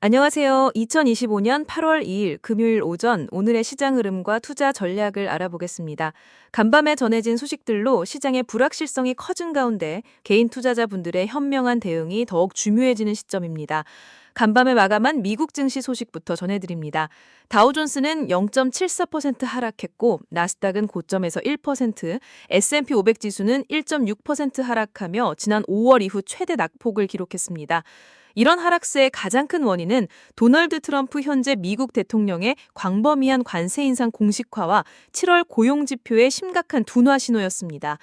안녕하세요. 2025년 8월 2일 금요일 오전 오늘의 시장 흐름과 투자 전략을 알아보겠습니다. 간밤에 전해진 소식들로 시장의 불확실성이 커진 가운데 개인 투자자분들의 현명한 대응이 더욱 중요해지는 시점입니다. 간밤에 마감한 미국 증시 소식부터 전해드립니다. 다우존스는 0.74% 하락했고 나스닥은 고점에서 1%, S&P 500 지수는 1.6% 하락하며 지난 5월 이후 최대 낙폭을 기록했습니다. 이런 하락세의 가장 큰 원인은 도널드 트럼프 현재 미국 대통령의 광범위한 관세 인상 공식화와 7월 고용 지표의 심각한 둔화 신호였습니다.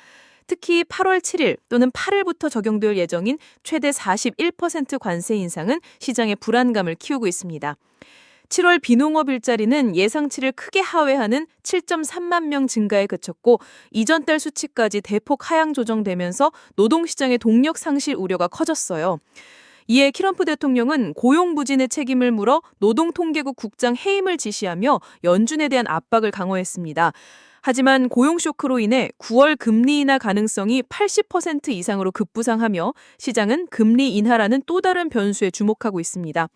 특히 8월 7일 또는 8일부터 적용될 예정인 최대 41% 관세 인상은 시장의 불안감을 키우고 있습니다. 7월 비농업 일자리는 예상치를 크게 하회하는 7.3만 명 증가에 그쳤고 이전 달 수치까지 대폭 하향 조정되면서 노동시장의 동력 상실 우려가 커졌어요. 이에 트럼프 대통령은 고용 부진의 책임을 물어 노동통계국 국장 해임을 지시하며 연준에 대한 압박을 강화했습니다. 하지만 고용 쇼크로 인해 9월 금리 인하 가능성이 80% 이상으로 급부상하며 시장은 금리 인하라는 또 다른 변수에 주목하고 있습니다.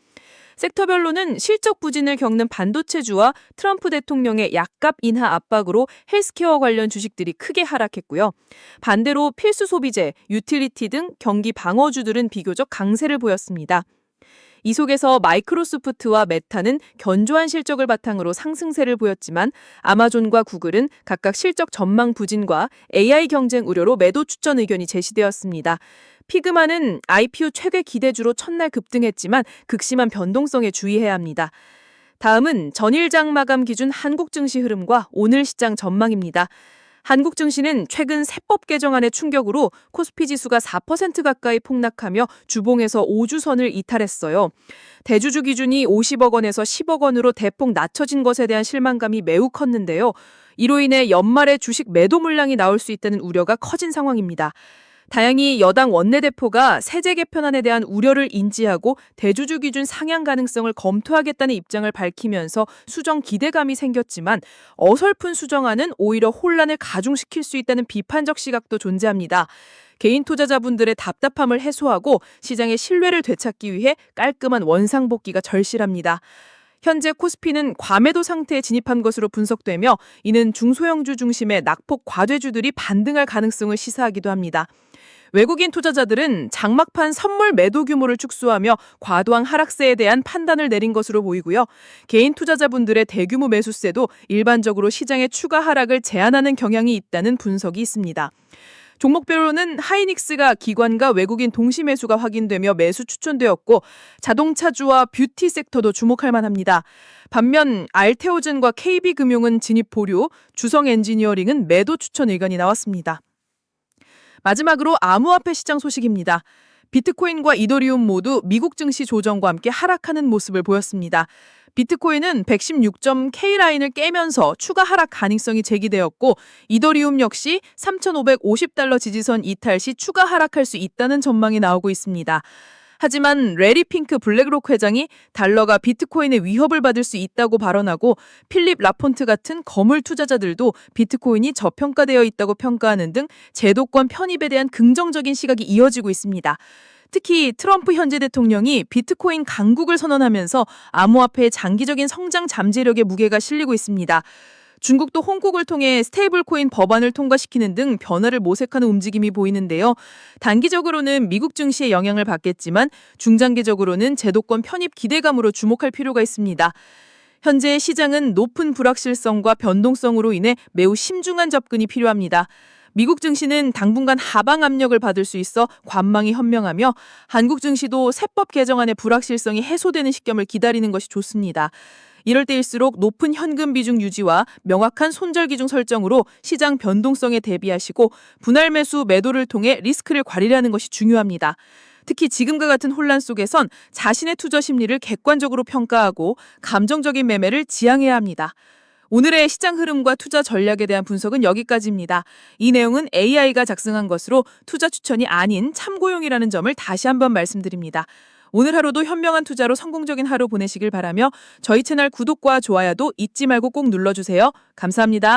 섹터별로는 실적 부진을 겪는 반도체주와 트럼프 대통령의 약값 인하 압박으로 헬스케어 관련 주식들이 크게 하락했고요. 반대로 필수 소비재, 유틸리티 등 경기 방어주들은 비교적 강세를 보였습니다. 이 속에서 마이크로소프트와 메타는 견조한 실적을 바탕으로 상승세를 보였지만 아마존과 구글은 각각 실적 전망 부진과 AI 경쟁 우려로 매도 추천 의견이 제시되었습니다. 피그마는 IPO 최대 기대주로 첫날 급등했지만 극심한 변동성에 주의해야 합니다. 다음은 전일장 마감 기준 한국 증시 흐름과 오늘 시장 전망입니다. 한국 증시는 최근 세법 개정안의 충격으로 코스피 지수가 4% 가까이 폭락하며 주봉에서 5주선을 이탈했어요. 대주주 기준이 50억 원에서 10억 원으로 대폭 낮춰진 것에 대한 실망감이 매우 컸는데요. 이로 인해 연말에 주식 매도 물량이 나올 수 있다는 우려가 커진 상황입니다. 다행히 여당 원내대표가 세제 개편안에 대한 우려를 인지하고 대주주 기준 상향 가능성을 검토하겠다는 입장을 밝히면서 수정 기대감이 생겼지만 어설픈 수정안은 오히려 혼란을 가중시킬 수 있다는 비판적 시각도 존재합니다. 개인 투자자분들의 답답함을 해소하고 시장의 신뢰를 되찾기 위해 깔끔한 원상복귀가 절실합니다. 현재 코스피는 과매도 상태에 진입한 것으로 분석되며 이는 중소형주 중심의 낙폭 과대주들이 반등할 가능성을 시사하기도 합니다. 외국인 투자자들은 장막판 선물 매도 규모를 축소하며 과도한 하락세에 대한 판단을 내린 것으로 보이고요. 개인 투자자분들의 대규모 매수세도 일반적으로 시장의 추가 하락을 제한하는 경향이 있다는 분석이 있습니다. 종목별로는 하이닉스가 기관과 외국인 동시 매수가 확인되며 매수 추천되었고 자동차주와 뷰티 섹터도 주목할 만합니다. 반면 알테오젠과 KB금융은 진입 보류, 주성엔지니어링은 매도 추천 의견이 나왔습니다. 마지막으로 암호화폐 시장 소식입니다. 비트코인과 이더리움 모두 미국 증시 조정과 함께 하락하는 모습을 보였습니다. 비트코인은 116.K 라인을 깨면서 추가 하락 가능성이 제기되었고 이더리움 역시 3,550달러 지지선 이탈 시 추가 하락할 수 있다는 전망이 나오고 있습니다. 하지만 레리 핑크 블랙록 회장이 달러가 비트코인의 위협을 받을 수 있다고 발언하고 필립 라폰트 같은 거물 투자자들도 비트코인이 저평가되어 있다고 평가하는 등 제도권 편입에 대한 긍정적인 시각이 이어지고 있습니다. 특히 트럼프 현재 대통령이 비트코인 강국을 선언하면서 암호화폐의 장기적인 성장 잠재력에 무게가 실리고 있습니다. 중국도 홍콩을 통해 스테이블코인 법안을 통과시키는 등 변화를 모색하는 움직임이 보이는데요. 단기적으로는 미국 증시에 영향을 받겠지만 중장기적으로는 제도권 편입 기대감으로 주목할 필요가 있습니다. 현재 시장은 높은 불확실성과 변동성으로 인해 매우 신중한 접근이 필요합니다. 미국 증시는 당분간 하방 압력을 받을 수 있어 관망이 현명하며 한국 증시도 세법 개정안의 불확실성이 해소되는 시점을 기다리는 것이 좋습니다. 이럴 때일수록 높은 현금 비중 유지와 명확한 손절 기준 설정으로 시장 변동성에 대비하시고 분할 매수 매도를 통해 리스크를 관리하는 것이 중요합니다. 특히 지금과 같은 혼란 속에선 자신의 투자 심리를 객관적으로 평가하고 감정적인 매매를 지양해야 합니다. 오늘의 시장 흐름과 투자 전략에 대한 분석은 여기까지입니다. 이 내용은 AI가 작성한 것으로 투자 추천이 아닌 참고용이라는 점을 다시 한번 말씀드립니다. 오늘 하루도 현명한 투자로 성공적인 하루 보내시길 바라며 저희 채널 구독과 좋아요도 잊지 말고 꼭 눌러주세요. 감사합니다.